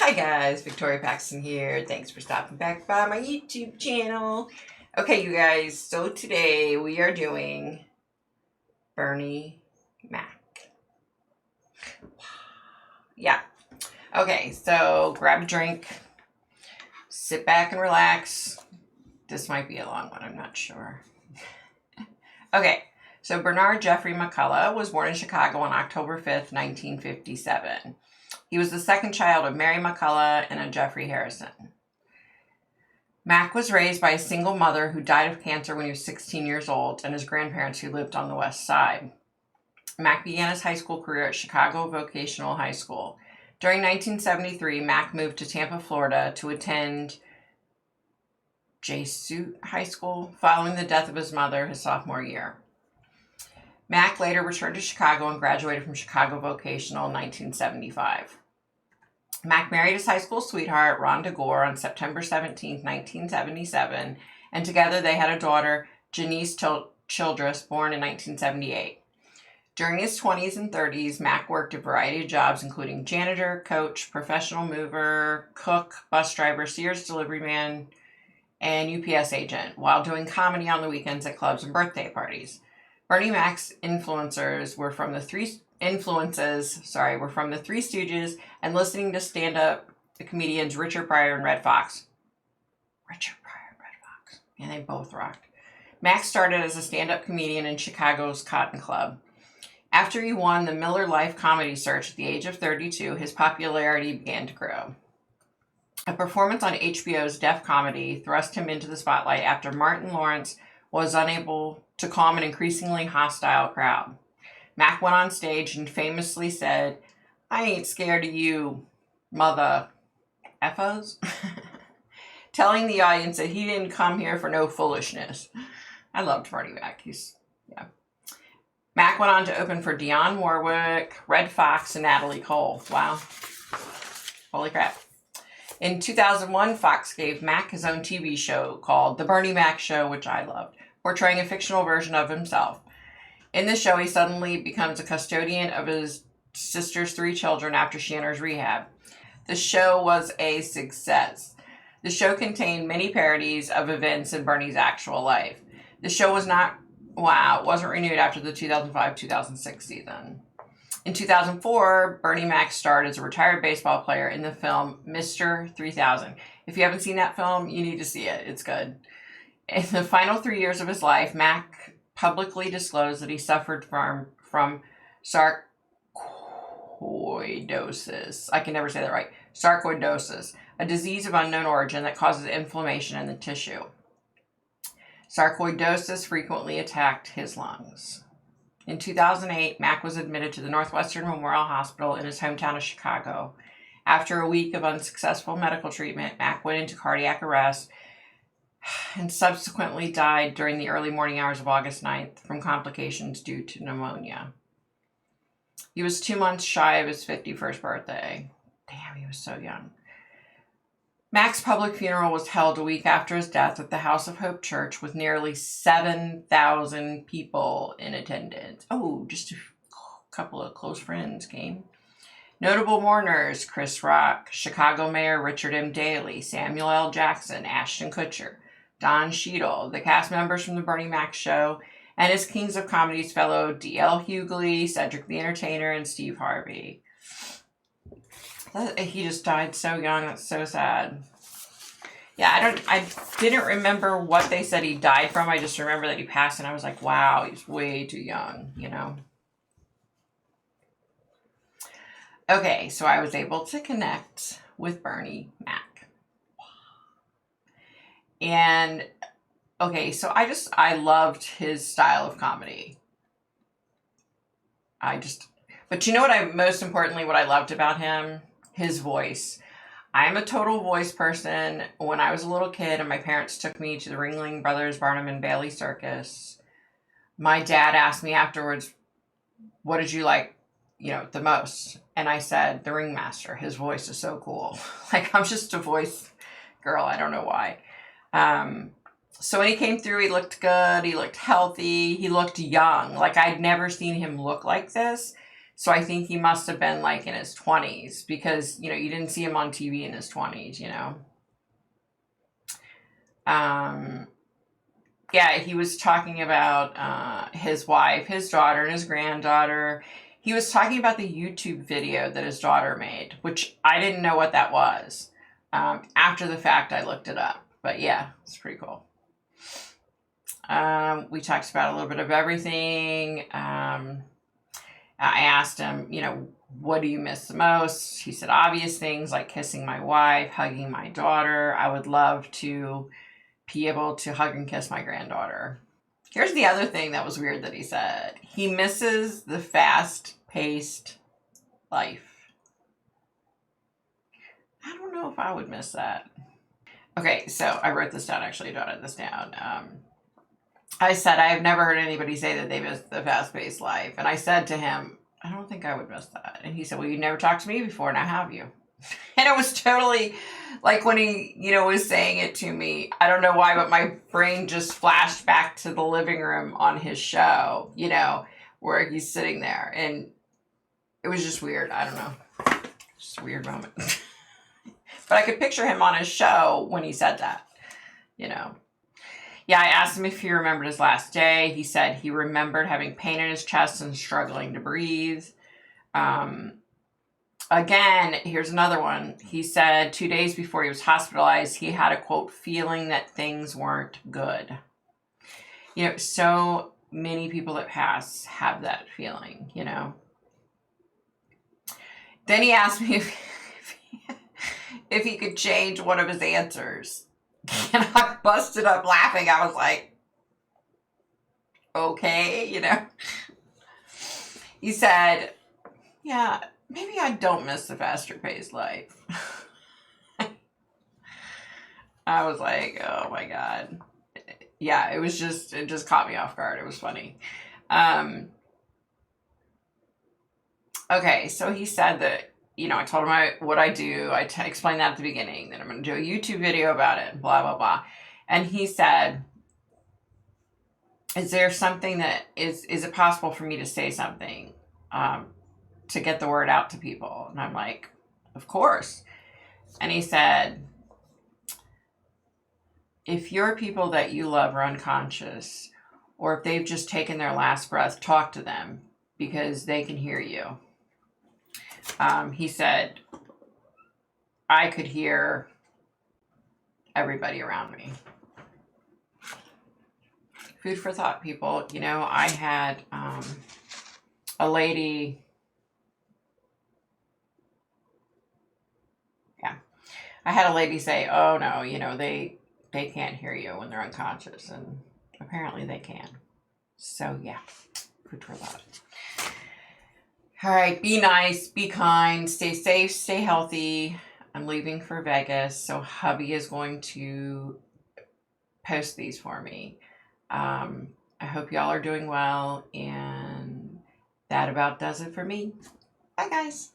Hi guys, Victoria Paxton here. Thanks for stopping back by my YouTube channel. Okay, you guys, so today we are doing Bernie Mac. Yeah. Okay, so grab a drink, sit back and relax. This might be a long one, I'm not sure. Okay, so Bernard Jeffrey McCullough was born in Chicago on October 5th, 1957. He was the second child of Mary McCullough and of Jeffrey Harrison. Mac was raised by a single mother who died of cancer when he was 16 years old and his grandparents who lived on the West Side. Mac began his high school career at Chicago Vocational High School. During 1973, Mac moved to Tampa, Florida to attend Jesuit High School following the death of his mother his sophomore year. Mac later returned to Chicago and graduated from Chicago Vocational in 1975. Mac married his high school sweetheart, Rhonda Gore, on September 17, 1977, and together they had a daughter, Janice Childress, born in 1978. During his 20s and 30s, Mac worked a variety of jobs, including janitor, coach, professional mover, cook, bus driver, Sears delivery man, and UPS agent, while doing comedy on the weekends at clubs and birthday parties. Bernie Mac's influences were from the Three Stooges and listening to stand-up comedians Richard Pryor and Red Fox. And they both rocked. Mac started as a stand-up comedian in Chicago's Cotton Club. After he won the Miller Lite Comedy Search at the age of 32, his popularity began to grow. A performance on HBO's Def Comedy thrust him into the spotlight after Martin Lawrence was unable to calm an increasingly hostile crowd. Mac went on stage and famously said, "I ain't scared of you, mother effos," telling the audience that he didn't come here for no foolishness. I loved Bernie Mac. Mac went on to open for Dionne Warwick, Red Fox, and Natalie Cole. Wow. Holy crap. In 2001, Fox gave Mac his own TV show called The Bernie Mac Show, which I loved, portraying a fictional version of himself. In the show, he suddenly becomes a custodian of his sister's 3 children after she enters rehab. The show was a success. The show contained many parodies of events in Bernie's actual life. The show wasn't renewed after the 2005-2006 season. In 2004, Bernie Mac starred as a retired baseball player in the film Mr. 3000. If you haven't seen that film, you need to see it. It's good. In the final 3 years of his life, Mac publicly disclosed that he suffered from sarcoidosis. I can never say that right. Sarcoidosis, a disease of unknown origin that causes inflammation in the tissue. Sarcoidosis frequently attacked his lungs. In 2008, Mac was admitted to the Northwestern Memorial Hospital in his hometown of Chicago. After a week of unsuccessful medical treatment, Mac went into cardiac arrest and subsequently died during the early morning hours of August 9th from complications due to pneumonia. He was 2 months shy of his 51st birthday. Damn, he was so young. Mac's public funeral was held a week after his death at the House of Hope Church with nearly 7,000 people in attendance. Oh, just a couple of close friends came. Notable mourners: Chris Rock, Chicago Mayor Richard M. Daley, Samuel L. Jackson, Ashton Kutcher, Don Cheadle, the cast members from The Bernie Mac Show, and his Kings of Comedy's fellow D.L. Hughley, Cedric the Entertainer, and Steve Harvey. He just died so young. That's so sad. Yeah, I didn't remember what they said he died from. I just remember that he passed, and I was like, wow, he's way too young, you know? Okay, so I was able to connect with Bernie Mac. And, okay, so I loved his style of comedy. But you know what most importantly, what I loved about him? His voice. I'm a total voice person. When I was a little kid and my parents took me to the Ringling Brothers Barnum and Bailey Circus, my dad asked me afterwards, what did you like, the most? And I said, the Ringmaster. His voice is so cool. Like, I'm just a voice girl. I don't know why. So when he came through, he looked good. He looked healthy. He looked young. Like, I'd never seen him look like this. So I think he must have been like in his 20s because, you didn't see him on TV in his 20s, Yeah, he was talking about his wife, his daughter, and his granddaughter. He was talking about the YouTube video that his daughter made, which I didn't know what that was. After the fact, I looked it up. But yeah, it's pretty cool. We talked about a little bit of everything. I asked him, what do you miss the most? He said obvious things like kissing my wife, hugging my daughter. I would love to be able to hug and kiss my granddaughter. Here's the other thing that was weird that he said. He misses the fast-paced life. I don't know if I would miss that. Okay, so I wrote this down, actually jotted this down. I said, I've never heard anybody say that they miss the fast-paced life. And I said to him, I don't think I would miss that. And he said, well, you never talked to me before, now have you? And it was totally like when he, was saying it to me, I don't know why, but my brain just flashed back to the living room on his show, where he's sitting there. And it was just weird. I don't know. Just a weird moment. But I could picture him on his show when he said that, Yeah, I asked him if he remembered his last day. He said he remembered having pain in his chest and struggling to breathe. Again, here's another one. He said 2 days before he was hospitalized, he had a, quote, feeling that things weren't good. So many people that pass have that feeling, Then he asked me if he could change one of his answers. And I busted up laughing. I was like, okay, He said, yeah, maybe I don't miss the faster paced life. I was like, oh my God. Yeah, it just caught me off guard. It was funny. Okay, so he said that, I told him what I do. I explained that at the beginning, that I'm going to do a YouTube video about it, blah, blah, blah. And he said, is there something that, is it possible for me to say something to get the word out to people? And I'm like, of course. And he said, if your people that you love are unconscious, or if they've just taken their last breath, talk to them because they can hear you. He said, I could hear everybody around me. Food for thought, people. I had a lady. Yeah. I had a lady say, oh no, they can't hear you when they're unconscious. And apparently they can. So yeah, food for thought. All right, be nice, be kind, stay safe, stay healthy. I'm leaving for Vegas, so hubby is going to post these for me. I hope y'all are doing well, and that about does it for me. Bye, guys.